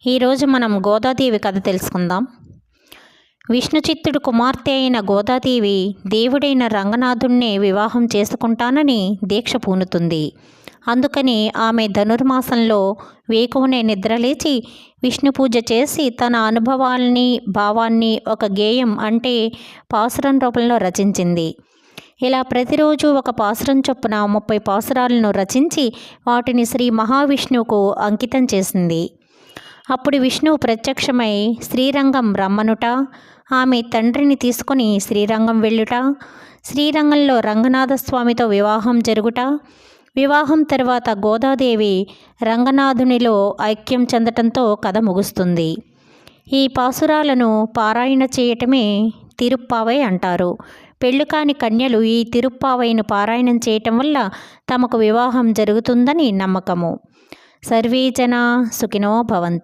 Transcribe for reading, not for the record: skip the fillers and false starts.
ఈరోజు మనం గోదాదేవి కథ తెలుసుకుందాం. విష్ణుచిత్తుడు కుమార్తె అయిన గోదాదేవి దేవుడైన రంగనాథుణ్ణే వివాహం చేసుకుంటానని దీక్ష పూనుతుంది. అందుకని ఆమె ధనుర్మాసంలో వేకువనే నిద్రలేచి విష్ణు పూజ చేసి తన అనుభవాల్ని భావాన్ని ఒక గేయం అంటే పాసురం రూపంలో రచించింది. ఇలా ప్రతిరోజు ఒక పాసురం చొప్పున 30 పాసురాలను రచించి వాటిని శ్రీ మహావిష్ణువుకు అంకితం చేసింది. అప్పుడు విష్ణువు ప్రత్యక్షమై శ్రీరంగం రమ్మనుట, ఆమె తండ్రిని తీసుకుని శ్రీరంగం వెళ్ళుట, శ్రీరంగంలో రంగనాథస్వామితో వివాహం జరుగుట, వివాహం తర్వాత గోదాదేవి రంగనాథునిలో ఐక్యం చెందటంతో కథ ముగుస్తుంది. ఈ పాసురాలను పారాయణ చేయటమే తిరుప్పావై అంటారు. పెళ్లి కాని కన్యలు ఈ తిరుప్పావైను పారాయణం చేయటం వల్ల తమకు వివాహం జరుగుతుందని నమ్మకము. సర్వే జనా సుఖినో భవంతు.